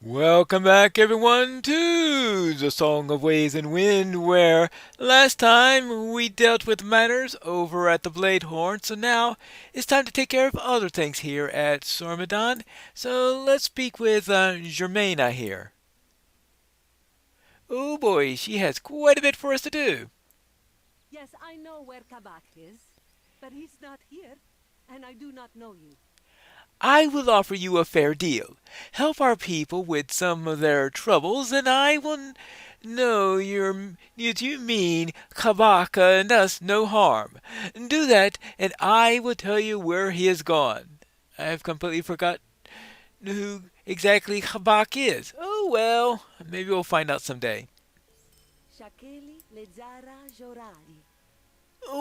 Welcome back, everyone, to the Song of Waves and Wind, where last time we dealt with matters over at the Blade Horn, so now it's time to take care of other things here at Sormadon. So let's speak with Germaina here. Oh boy, she has quite a bit for us to do. Yes, I know where Kabak is, but he's not here, and I do not know you. I will offer you a fair deal. Help our people with some of their troubles, and I will know you mean Kabaka and us no harm. Do that, and I will tell you where he has gone. I have completely forgot who exactly Kabak is. Oh well, maybe we'll find out someday. Shakeli Lezara Jorari.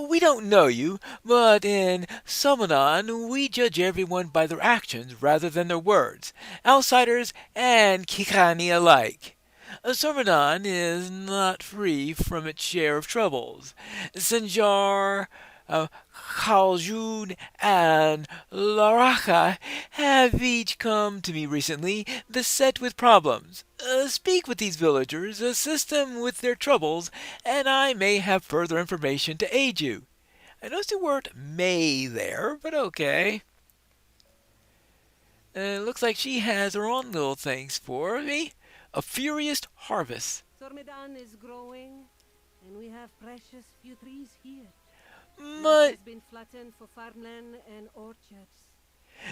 We don't know you, but in Summonon we judge everyone by their actions rather than their words, outsiders and Kikani alike. Summonon is not free from its share of troubles. Sinjar, uh, Khaljun, and Laraka have each come to me recently beset with problems. Speak with these villagers, assist them with their troubles, and I may have further information to aid you. I noticed the word may there, but okay. Looks like she has her own little things for me. A furious harvest. Sormedan is growing, and we have precious few trees here. Much But has been flattened for farmland and orchards.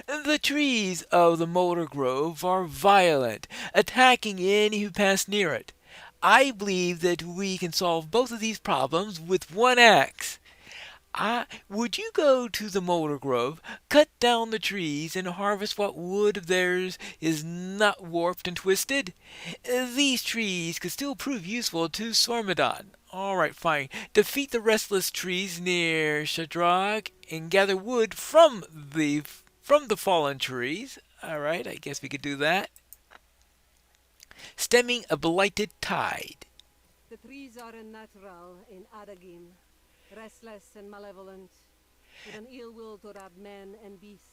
the trees of the Motor Grove are violent, attacking any who pass near it. I believe that we can solve both of these problems with one axe. Would you go to the Motor Grove, cut down the trees, and harvest what wood of theirs is not warped and twisted? These trees could still prove useful to Sormadon. All right, fine. Defeat the restless trees near Shadrag and gather wood from the fallen trees. All right, I guess we could do that. Stemming a blighted tide. The trees are unnatural in Adagim, restless and malevolent, with an ill will toward men and beasts.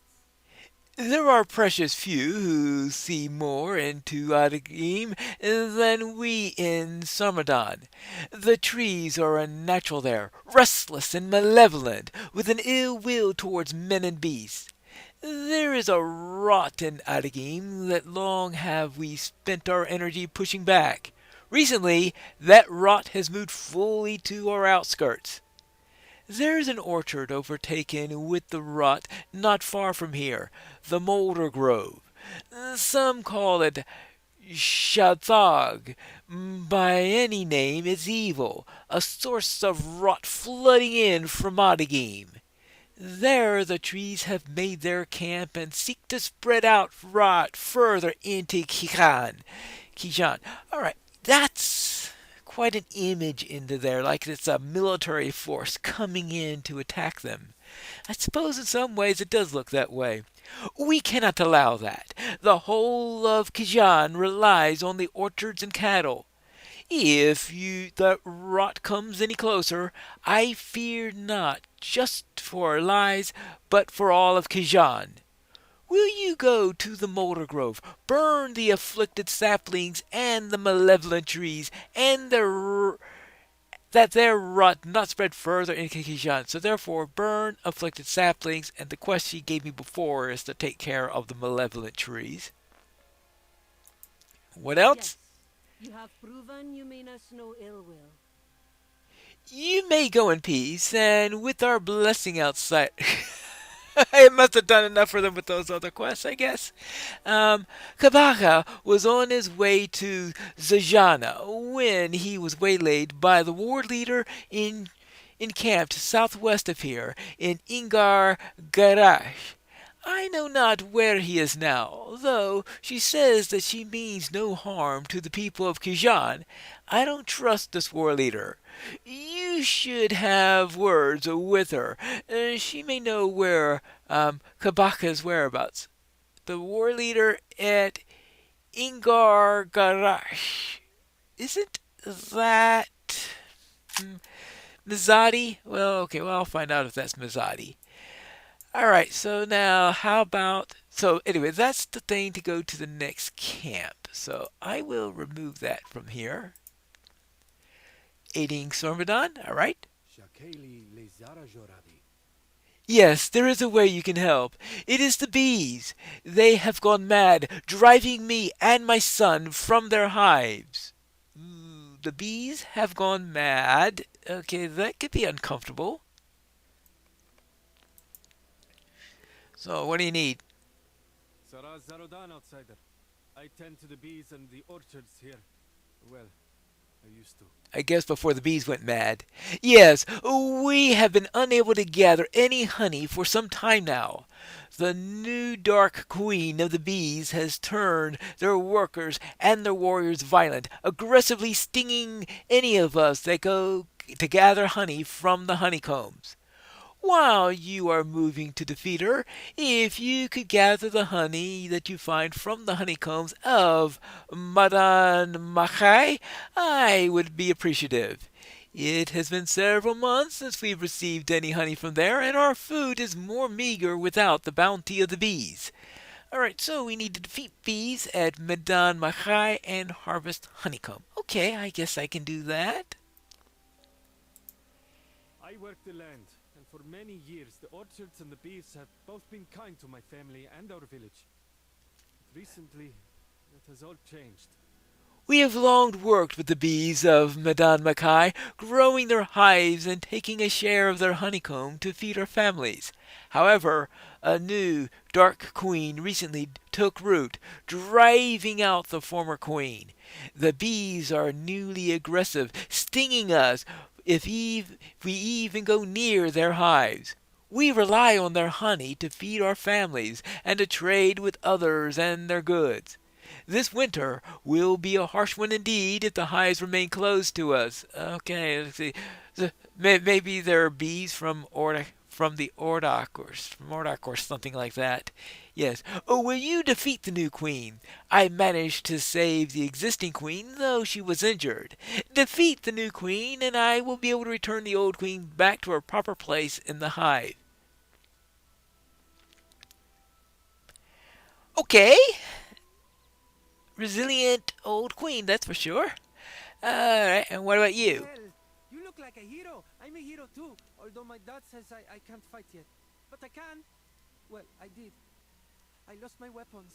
There are precious few who see more into Adakim than we in Samadon. The trees are unnatural there, restless and malevolent, with an ill will towards men and beasts. There is a rot in Adakim that long have we spent our energy pushing back. Recently, that rot has moved fully to our outskirts. There's an orchard overtaken with the rot not far from here, the Moulder Grove. Some call it Shathag. By any name, it's evil, a source of rot flooding in from Odagim. There the trees have made their camp and seek to spread out rot further into Kijan. Alright, that's quite an image into there, like it's a military force coming in to attack them. I suppose in some ways it does look that way. We cannot allow that. The whole of Kijan relies on the orchards and cattle. If the rot comes any closer, I fear not just for our lives, but for all of Kijan. Will you go to the Motor Grove, burn the afflicted saplings and the malevolent trees, and that their rot not spread further in Kijan? So therefore, burn afflicted saplings, and the quest she gave me before is to take care of the malevolent trees. What else? Yes, you have proven you mean us no ill will. You may go in peace, and with our blessing outside. I must have done enough for them with those other quests, I guess. Kabaka was on his way to Zajana when he was waylaid by the war leader encamped southwest of here in Ingar Garash. I know not where he is now, though she says that she means no harm to the people of Kijan. I don't trust this war leader. You should have words with her. She may know where Kabaka's whereabouts. The war leader at Ingar Garash. Isn't that Mizadi? Well, okay, well, I'll find out if that's Mizadi. All right, so now how about so anyway, that's the thing to go to the next camp. So I will remove that from here. Aiding Sormadon, all right? Shakeli Lezara Joradi. Yes, there is a way you can help. It is the bees. They have gone mad, driving me and my son from their hives. The bees have gone mad. Okay, that could be uncomfortable. So, what do you need? Saraz Zarodan, outsider. I tend to the bees and the orchards here. Well, I used to. I guess before the bees went mad. Yes, we have been unable to gather any honey for some time now. The new dark queen of the bees has turned their workers and their warriors violent, aggressively stinging any of us that go to gather honey from the honeycombs. While you are moving to defeat her, if you could gather the honey that you find from the honeycombs of Madame Machai, I would be appreciative. It has been several months since we've received any honey from there, and our food is more meager without the bounty of the bees. Alright, so we need to defeat bees at Madame Machai and harvest honeycomb. Okay, I guess I can do that. I work the land, and for many years the orchards and the bees have both been kind to my family and our village. But recently, that has all changed. We have long worked with the bees of Madame Mackay, growing their hives and taking a share of their honeycomb to feed our families. However, a new dark queen recently took root, driving out the former queen. The bees are newly aggressive, stinging us if we even go near their hives. We rely on their honey to feed our families and to trade with others and their goods. This winter will be a harsh one indeed if the hives remain closed to us. Okay, let's see. Maybe there are bees from the Ordok or something like that. Yes. Oh, will you defeat the new queen? I managed to save the existing queen, though she was injured. Defeat the new queen, and I will be able to return the old queen back to her proper place in the hive. Okay. Resilient old queen, that's for sure. Alright, and what about you? Well, you look like a hero. I'm a hero too, although my dad says I can't fight yet. But I can. Well, I did. I lost my weapons.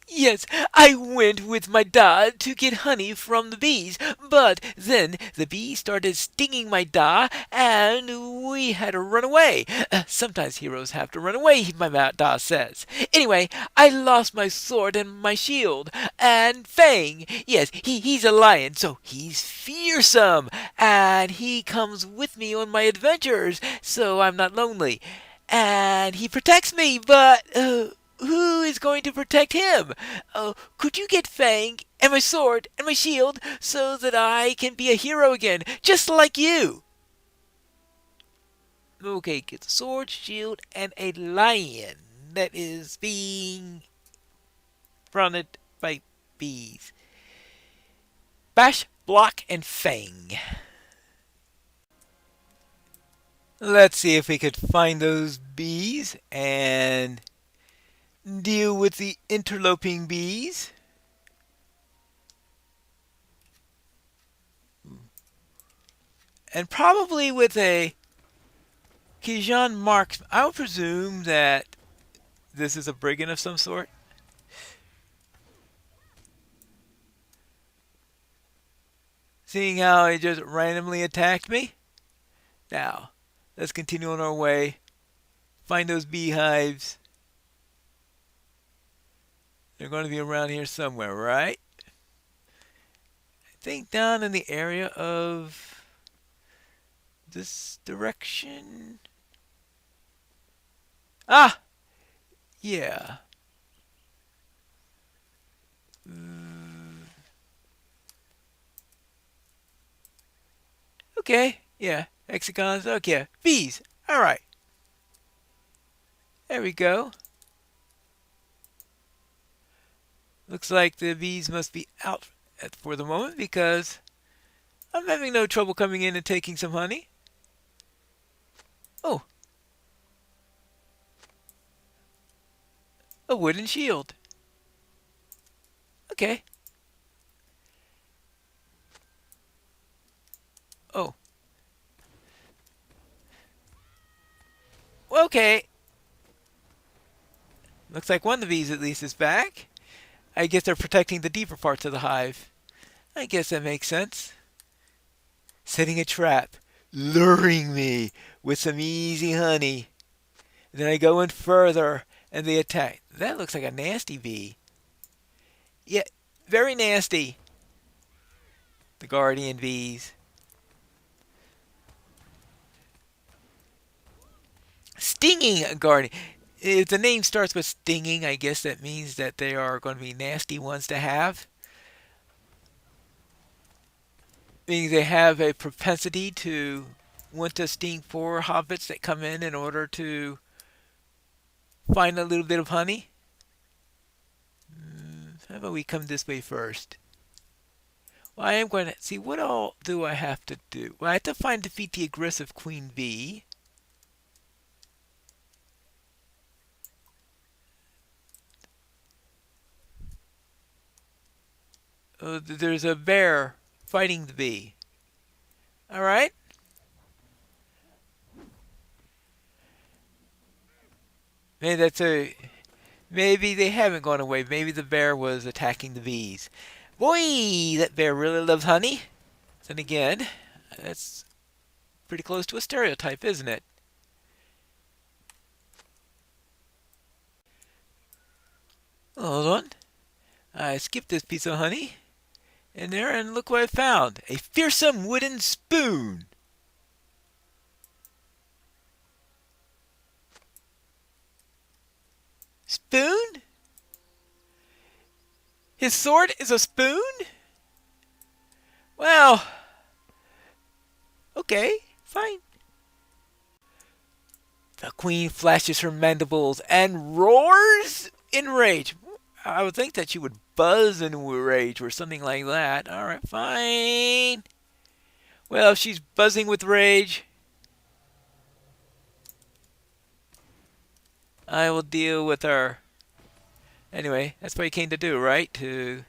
Yes, I went with my dad to get honey from the bees, but then the bees started stinging my da, and we had to run away. Sometimes heroes have to run away, my da says. Anyway, I lost my sword and my shield, and Fang, yes, he's a lion, so he's fearsome, and he comes with me on my adventures, so I'm not lonely. And he protects me, but who is going to protect him? Could you get Fang and my sword and my shield so that I can be a hero again, just like you? Okay, get the sword, shield, and a lion that is being fronted by bees. Bash, block, and Fang. Let's see if we could find those bees and deal with the interloping bees. And probably with a Kijan marksman. I would presume that this is a brigand of some sort. Seeing how he just randomly attacked me. Now, let's continue on our way. Find those beehives. They're going to be around here somewhere, right? I think down in the area of this direction. Ah! Yeah. Okay. Yeah. Hexagons. Okay. Bees. Alright. There we go. Looks like the bees must be out for the moment because I'm having no trouble coming in and taking some honey. Oh. a wooden shield. Okay. Oh. Okay. Looks like one of the bees at least is back. I guess they're protecting the deeper parts of the hive. I guess that makes sense. Setting a trap, luring me with some easy honey. Then I go in further and they attack. That looks like a nasty bee. Yeah, very nasty. The guardian bees. Stinging guardian. If the name starts with stinging, I guess that means that they are going to be nasty ones to have. Meaning they have a propensity to want to sting poor hobbits that come in order to find a little bit of honey. How about we come this way first? Well, I am going to see what all do I have to do. Well, I have to find defeat the aggressive queen bee. There's a bear fighting the bee. All right. Maybe they haven't gone away. Maybe the bear was attacking the bees. Boy, that bear really loves honey. Then again, that's pretty close to a stereotype, isn't it? Hold on. I skipped this piece of honey. And look what I found. A fearsome wooden spoon. Spoon? His sword is a spoon? Well, okay, fine. The queen flashes her mandibles and roars in rage. I would think that she would buzz in rage or something like that. Alright, fine. Well, if she's buzzing with rage, I will deal with her. Anyway, that's what you came to do, right? To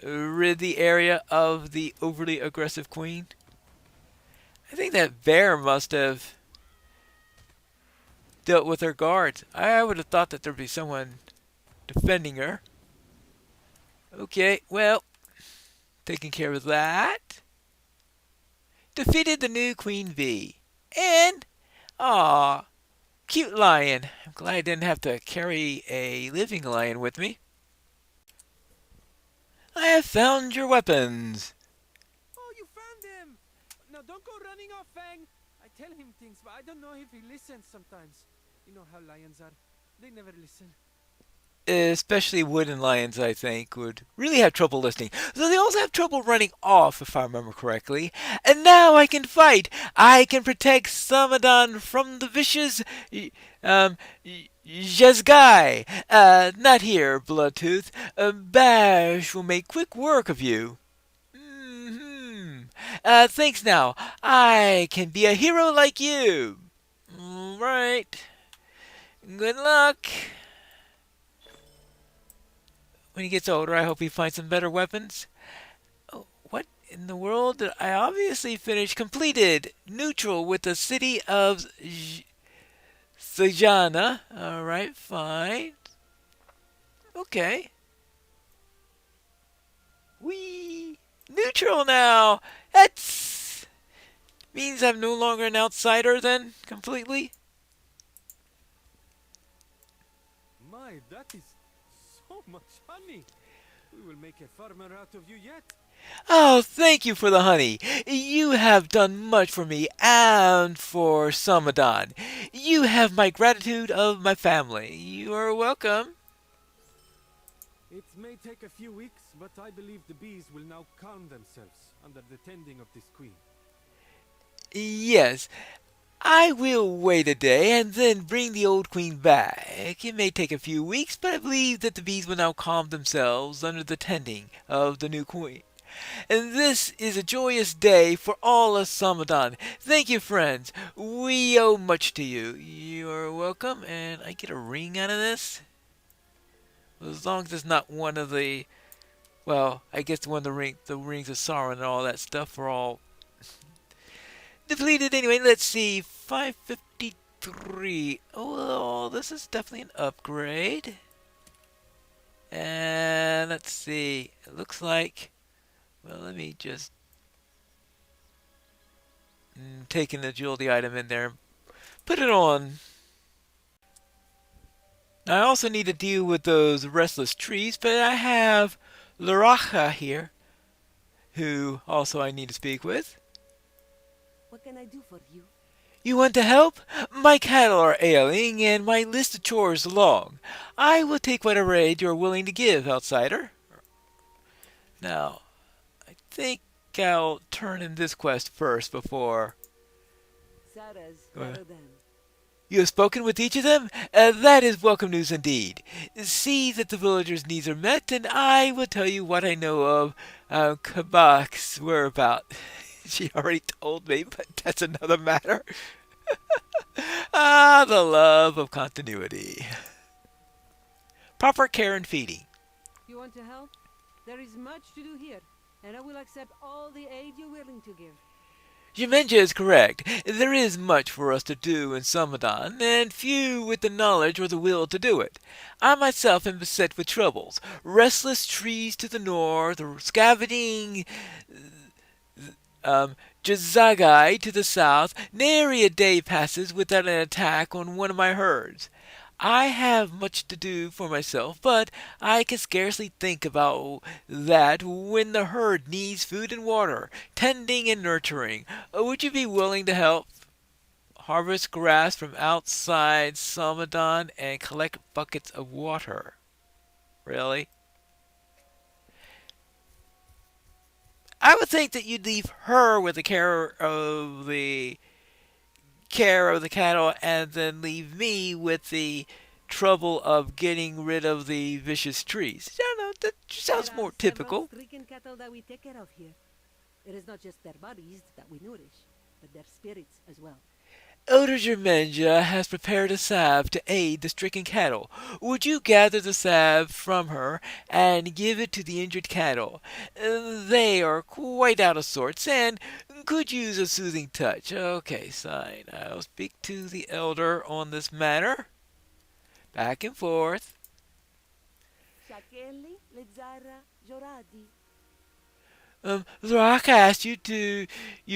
rid the area of the overly aggressive queen. I think that bear must have dealt with her guards. I would have thought that there'd be someone defending her. Okay, well, taking care of that. Defeated the new queen bee. And, cute lion. I'm glad I didn't have to carry a living lion with me. I have found your weapons. Oh, you found him! Now don't go running off, Fang! I tell him things, but I don't know if he listens sometimes. You know how lions are. They never listen. Especially wooden lions, I think, would really have trouble listening. So they also have trouble running off, if I remember correctly. And now I can fight. I can protect Samadan from the vicious Jezgai. Not here, Bloodtooth. Bash will make quick work of you. Thanks now. I can be a hero like you. Right. Good luck. When he gets older, I hope he finds some better weapons. Oh, what in the world? I obviously finished completed neutral with the city of Sajana. Alright, fine. Okay. Whee! Neutral now! That's means I'm no longer an outsider then, completely. My, that is so much honey. We will make a farmer out of you yet. Oh, thank you for the honey. You have done much for me and for Samadan. You have my gratitude of my family. You are welcome. It may take a few weeks, but I believe the bees will now calm themselves under the tending of this queen. Yes, I will wait a day and then bring the old queen back. It may take a few weeks, but I believe that the bees will now calm themselves under the tending of the new queen. And this is a joyous day for all of Samadan. Thank you, friends. We owe much to you. You are welcome, and I get a ring out of this. As long as it's not one of the, well, I guess one of the rings of Sauron and all that stuff are all depleted anyway. Let's see, 553. Oh, this is definitely an upgrade. And let's see, it looks like, well, let me just take an agility item in there, put it on. Now I also need to deal with those restless trees, but I have Laracha here, who also I need to speak with. What can I do for you? You want to help? My cattle are ailing, and my list of chores is long. I will take whatever aid you are willing to give, outsider. Now, I think I'll turn in this quest first before... Sarah's Go ahead. Narodan. You have spoken with each of them? That is welcome news indeed. See that the villagers' needs are met, and I will tell you what I know of Kabak's whereabouts. She already told me, but that's another matter. The love of continuity. Proper care and feeding. You want to help? There is much to do here, and I will accept all the aid you're willing to give. Jumenja is correct. There is much for us to do in Samadan, and few with the knowledge or the will to do it. I myself am beset with troubles. Restless trees to the north, scavenging Jazagai to the south. Nary a day passes without an attack on one of my herds. I have much to do for myself, but I can scarcely think about that when the herd needs food and water, tending and nurturing. Would you be willing to help harvest grass from outside Samadan and collect buckets of water? Really? I would think that you'd leave her with the care of the cattle and then leave me with the trouble of getting rid of the vicious trees. I don't know, that sounds There more are typical. several stricken cattle that we take care of here. It is not just their bodies that we nourish, but their spirits as well. Elder Germenja has prepared a salve to aid the stricken cattle. Would you gather the salve from her and give it to the injured cattle? They are quite out of sorts and could use a soothing touch. Okay, fine. I'll speak to the elder on this matter. Back and forth. Shakeli Lezara Joradi. Zorak asked you to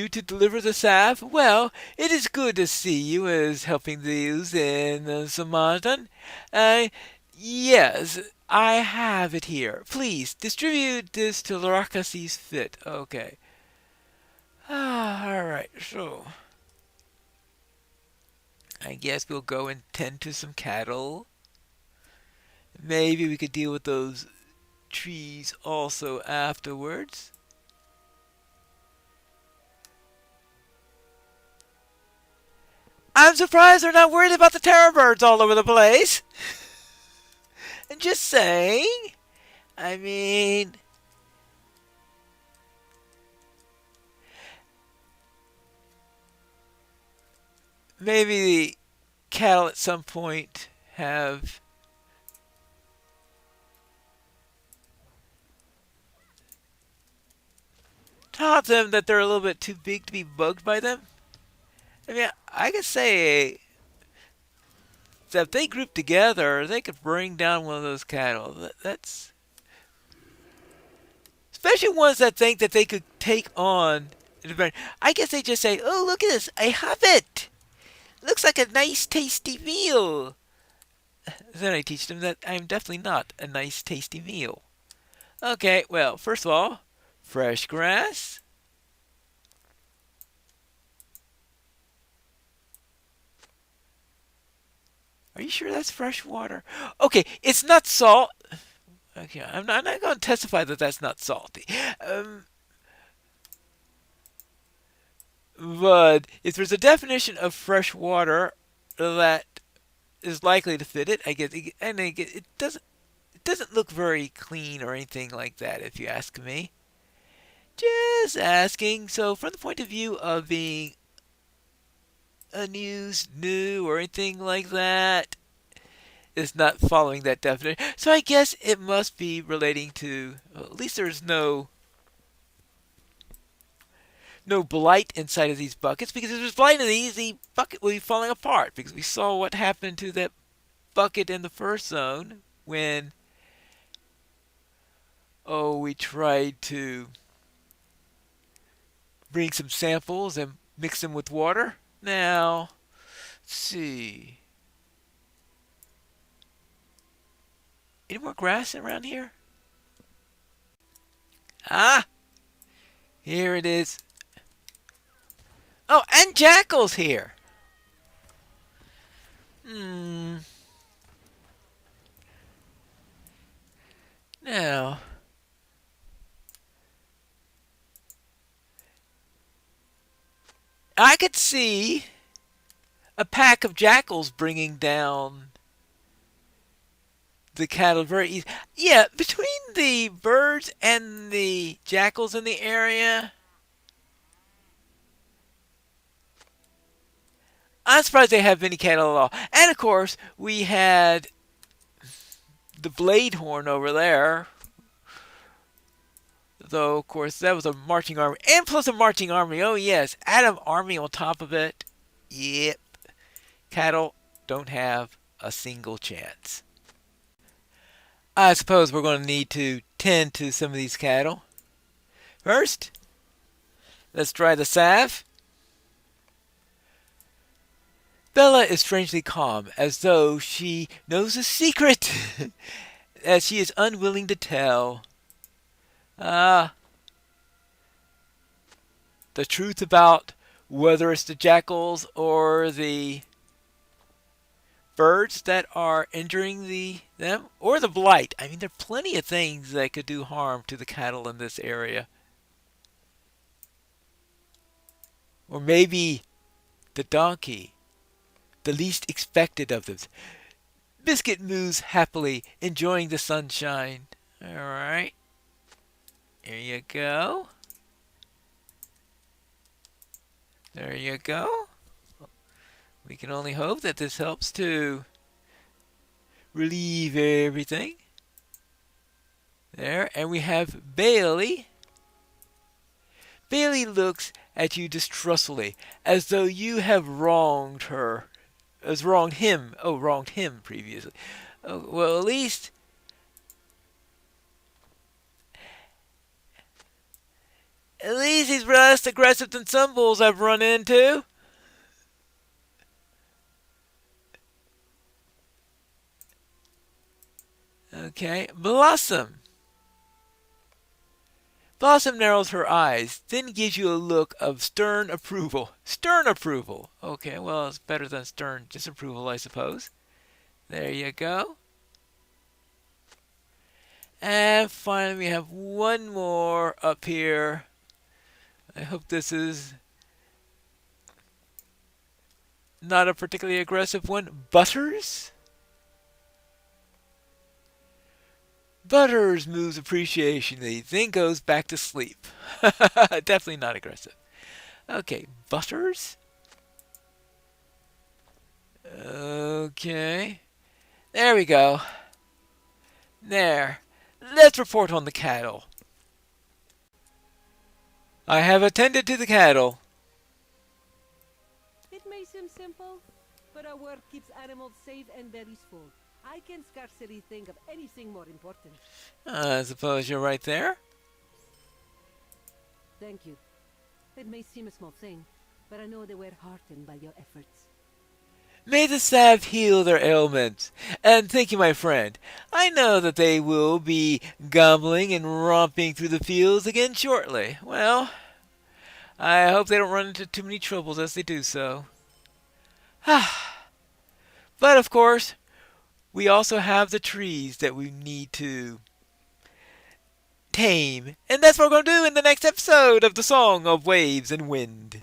deliver the salve. Well, it is good to see you as helping those in Samadan. Yes, I have it here. Please distribute this to Loraka sees fit. Okay. All right. So, I guess we'll go and tend to some cattle. Maybe we could deal with those trees also afterwards. I'm surprised they're not worried about the terror birds all over the place. And just saying. I mean, maybe the cattle at some point have taught them that they're a little bit too big to be bugged by them. I mean, I could say that if they group together, they could bring down one of those cattle. That's especially ones that think that they could take on. I guess they just say, "Oh, look at this! I have it. Looks like a nice, tasty meal." Then I teach them that I'm definitely not a nice, tasty meal. Okay, well, first of all, fresh grass. Are you sure that's fresh water? Okay, it's not salt. Okay, I'm not going to testify that that's not salty. But if there's a definition of fresh water that is likely to fit it, it doesn't look very clean or anything like that, if you ask me. Just asking. So, from the point of view of being a new or anything like that, is not following that definition. So I guess it must be relating to, well, at least there's no blight inside of these buckets, because if there's blight in these, the bucket will be falling apart, because we saw what happened to that bucket in the first zone when we tried to bring some samples and mix them with water. Now, let's see. Any more grass around here? Ah! Here it is. Oh, and Jackal's here. Now, I could see a pack of jackals bringing down the cattle very easy. Yeah, between the birds and the jackals in the area, I'm surprised they have any cattle at all. And of course, we had the blade horn over there. Though, of course, that was a marching army. And plus a marching army. Oh, yes. Add an army on top of it. Yep. Cattle don't have a single chance. I suppose we're going to need to tend to some of these cattle. First, let's try the salve. Bella is strangely calm, as though she knows a secret that she is unwilling to tell. The truth about whether it's the jackals or the birds that are injuring them, or the blight. I mean, there are plenty of things that could do harm to the cattle in this area. Or maybe the donkey, the least expected of them. Biscuit moves happily, enjoying the sunshine. All right. There you go. There you go. We can only hope that this helps to relieve everything. There, and we have Bailey. Bailey looks at you distrustfully, as though you have wronged her, wronged him previously. Oh, well, at least he's less aggressive than some bulls I've run into. Okay, Blossom. Blossom narrows her eyes, then gives you a look of stern approval. Stern approval. Okay, well, it's better than stern disapproval, I suppose. There you go. And finally, we have one more up here. I hope this is not a particularly aggressive one. Butters? Butters moves appreciationally, then goes back to sleep. Definitely not aggressive. Okay, Butters? Okay. There we go. There. Let's report on the cattle. I have attended to the cattle. It may seem simple, but our work keeps animals safe and bellies full. I can scarcely think of anything more important. I suppose you're right there. Thank you. It may seem a small thing, but I know they were heartened by your efforts. May the salve heal their ailments. And thank you, my friend. I know that they will be gambling and romping through the fields again shortly. Well, I hope they don't run into too many troubles as they do so. But of course, we also have the trees that we need to tame. And that's what we're going to do in the next episode of The Song of Waves and Wind.